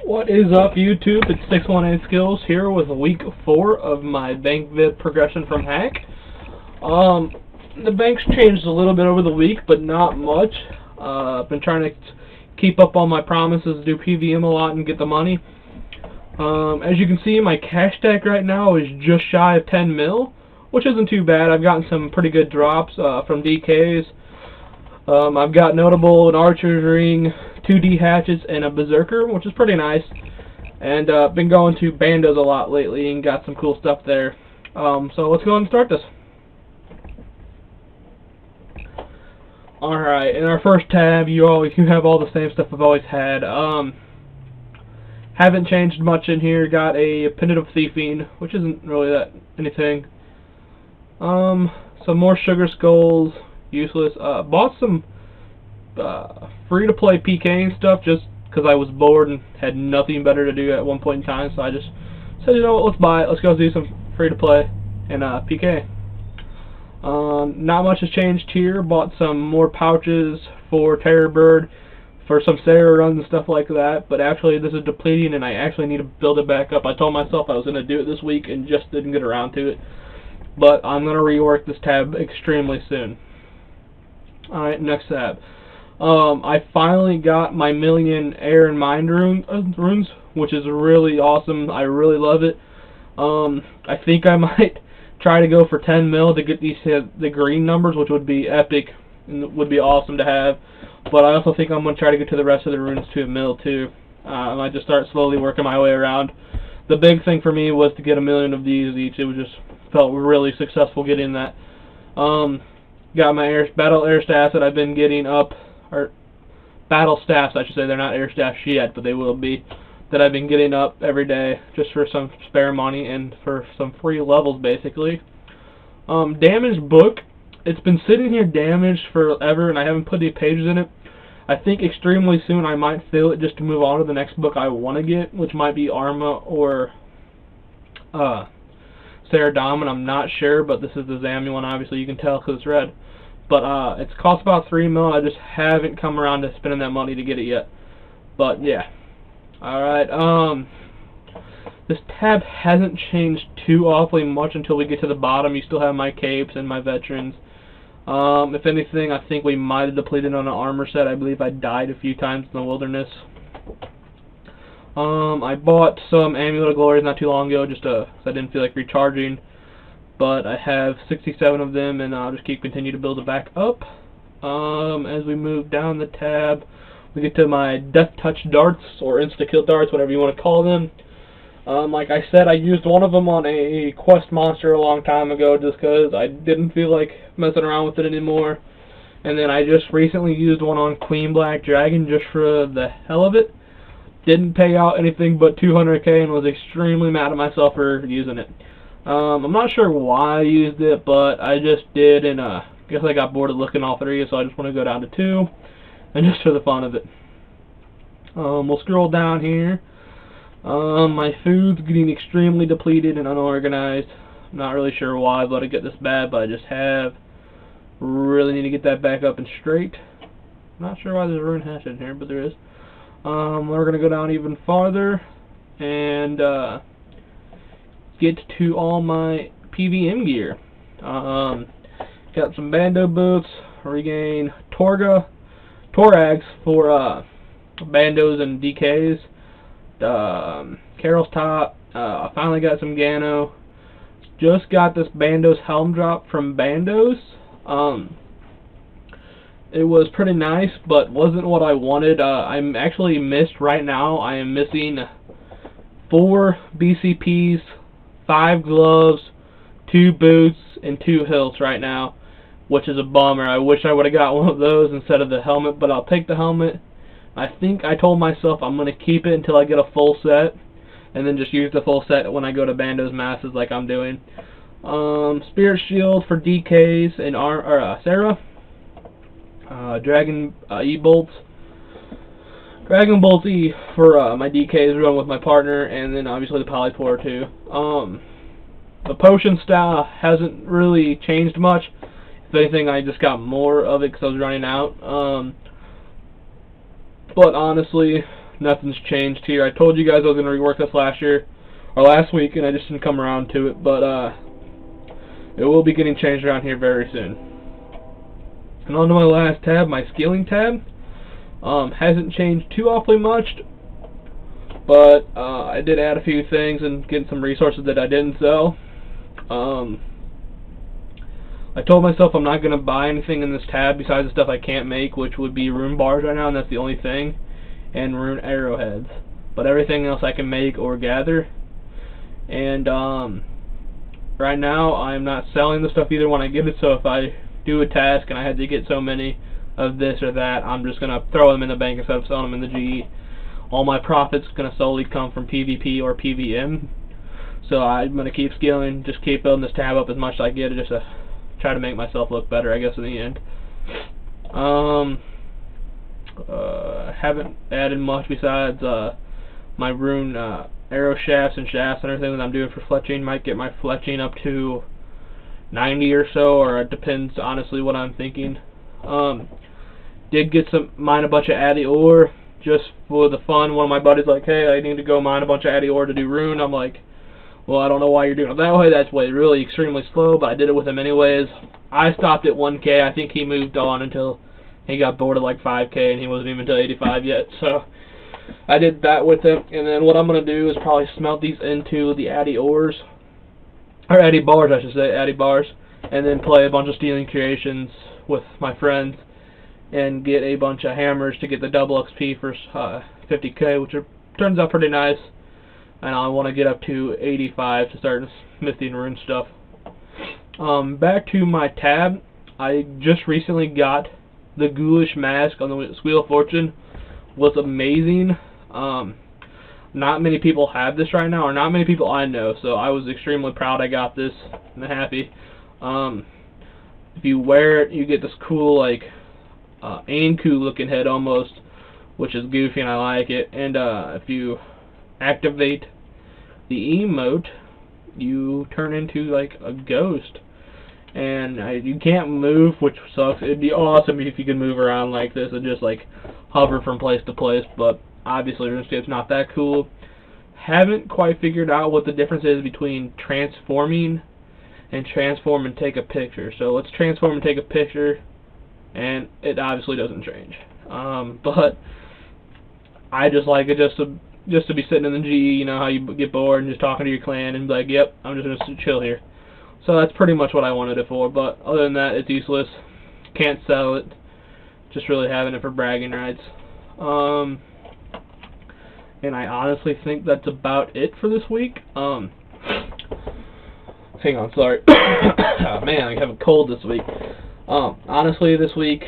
What is up, YouTube? It's 618 Skillz here with week 4 of my bank vid progression from hack. The bank's changed a little bit over the week, but not much. I've been trying to keep up on my promises, do PVM a lot, and get the money. As you can see, my cash stack right now is just shy of 10 mil, which isn't too bad. I've gotten some pretty good drops from DKs. I've got notable an archer's ring, 2D hatchets, and a berserker, which is pretty nice. And been going to bandos a lot lately and got some cool stuff there. So let's go ahead and start this. Alright, in our first tab, you have all the same stuff I've always had. Haven't changed much in here. Got a Pendant of Thieving, which isn't really that anything. Some more sugar skulls, useless. Bought some free-to-play PK and stuff just because I was bored and had nothing better to do at one point in time. So I just said, you know what, let's buy it. Let's go do some free-to-play and PK. Not much has changed here. Bought some more pouches for Terror Bird, for some Sarah runs and stuff like that, but actually this is depleting and I actually need to build it back up. I told myself I was going to do it this week and just didn't get around to it, but I'm going to rework this tab extremely soon. Alright, next tab. I finally got my million air and mind runes, which is really awesome. I really love it. I think I might try to go for 10 mil to get these the green numbers, which would be epic and would be awesome to have. But I also think I'm going to try to get to the rest of the runes to a mil too. I might just start slowly working my way around. The big thing for me was to get a million of these each. It was just felt really successful getting that. Got my battle air staffs that I've been getting up, or battle staffs I should say. They're not air staffs yet, but they will be. That I've been getting up every day just for some spare money and for some free levels basically. Damaged book. It's been sitting here damaged forever and I haven't put any pages in it. I think extremely soon I might fill it just to move on to the next book I want to get, which might be Arma or Sarah Dom, and I'm not sure, but this is the Zammy one, obviously you can tell because it's red. But it's cost about 3 mil. I just haven't come around to spending that money to get it yet. But yeah. Alright, this tab hasn't changed too awfully much until we get to the bottom. You still have my capes and my veterans. If anything, I think we might have depleted on an armor set. I believe I died a few times in the wilderness. I bought some Amulet of Glories not too long ago just because I didn't feel like recharging. But I have 67 of them and I'll just continue to build it back up. As we move down the tab, we get to my Death Touch darts, or insta-kill darts, whatever you want to call them. Like I said, I used one of them on a quest monster a long time ago just because I didn't feel like messing around with it anymore. And then I just recently used one on Queen Black Dragon just for the hell of it. Didn't pay out anything but 200k and was extremely mad at myself for using it. I'm not sure why I used it, but I just did, and I guess I got bored of looking all three, so I just want to go down to 2. And just for the fun of it. We'll scroll down here. My food's getting extremely depleted and unorganized. I'm not really sure why I've let it get this bad, but I just have. Really need to get that back up and straight. Not sure why there's a rune hatchet in here, but there is. We're going to go down even farther and get to all my PVM gear. Got some bando boots, regain Torags for bandos and DKs. Carol's top. I finally got some Gano. Just got this bandos helm drop from bandos. It was pretty nice, but wasn't what I wanted. I'm actually missed right now. I am missing 4 BCPs, 5 gloves, 2 boots, and 2 hilts right now, which is a bummer. I wish I would have got one of those instead of the helmet, but I'll take the helmet. I think I told myself I'm going to keep it until I get a full set, and then just use the full set when I go to Bandos Masses like I'm doing. Spirit Shield for DKs and Sarah. Dragon E-Bolts. Dragon Bolts E for my DKs run with my partner, and then obviously the Polypore too. The potion style hasn't really changed much. If anything, I just got more of it because I was running out. But honestly, nothing's changed here. I told you guys I was going to rework this last week, and I just didn't come around to it, but it will be getting changed around here very soon. And on to my last tab, my skilling tab. Hasn't changed too awfully much, but I did add a few things and get some resources that I didn't sell. I told myself I'm not going to buy anything in this tab besides the stuff I can't make, which would be rune bars right now, and that's the only thing, and rune arrowheads. But everything else I can make or gather. And right now I'm not selling the stuff either when I get it, so if I do a task and I had to get so many of this or that, I'm just going to throw them in the bank instead of selling them in the GE. All my profits are going to solely come from PvP or PVM. So I'm going to keep scaling, just keep building this tab up as much as I get, just to try to make myself look better, I guess, in the end. Haven't added much besides my rune arrow shafts and everything that I'm doing for fletching. Might get my fletching up to 90 or so, or it depends, honestly, what I'm thinking. Did get mine a bunch of addy ore just for the fun. One of my buddies like, hey, I need to go mine a bunch of addy ore to do rune. I'm like, well, I don't know why you're doing it that way. That's way really extremely slow, but I did it with him anyways. I stopped at 1K. I think he moved on until he got bored at like 5K, and he wasn't even to 85 yet. So I did that with him. And then what I'm going to do is probably smelt these into the addy ores, or addy bars, I should say, addy bars, and then play a bunch of stealing creations with my friends and get a bunch of hammers to get the double XP for 50K, which turns out pretty nice. And I want to get up to 85 to start smithing rune stuff. Back to my tab, I just recently got the ghoulish mask on the Wheel of Fortune. Was amazing. Not many people have this right now, or not many people I know, so I was extremely proud I got this and happy. If you wear it, you get this cool, like, Anku looking head almost, which is goofy and I like it. And if you activate the emote, you turn into like a ghost, and you can't move, which sucks. It'd be awesome if you could move around like this and just like hover from place to place, but obviously Runescape's not that cool. Haven't quite figured out what the difference is between transforming and transform and take a picture. So let's transform and take a picture, and it obviously doesn't change. But I just like it just to be sitting in the GE, you know how you get bored and just talking to your clan and be like, yep, I'm just going to chill here. So that's pretty much what I wanted it for, but other than that, it's useless. Can't sell it. Just really having it for bragging rights. And I honestly think that's about it for this week. Hang on, sorry. Oh, man, I have a cold this week. Honestly, this week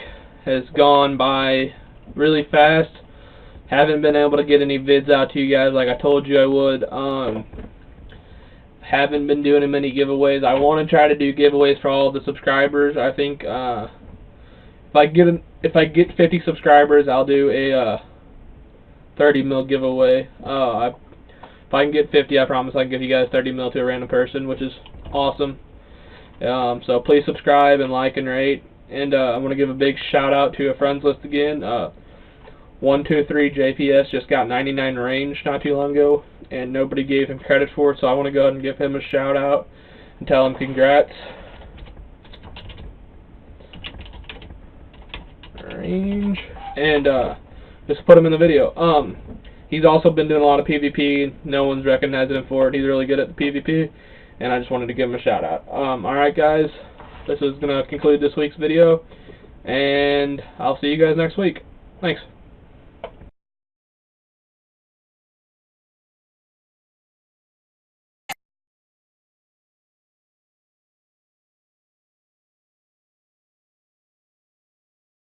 has gone by really fast. Haven't been able to get any vids out to you guys like I told you I would. Haven't been doing many giveaways. I want to try to do giveaways for all the subscribers. I think if I get 50 subscribers, I'll do a 30 mil giveaway. If I can get 50, I promise I can give you guys 30 mil to a random person, which is awesome. So please subscribe and like and rate. And I want to give a big shout out to a friends list again. 123 JPS just got 99 range not too long ago, and nobody gave him credit for it, so I want to go ahead and give him a shout out and tell him congrats. Range, and just put him in the video. He's also been doing a lot of PvP. No one's recognizing him for it. He's really good at the PvP, and I just wanted to give him a shout out. Alright guys, this is going to conclude this week's video, and I'll see you guys next week. Thanks.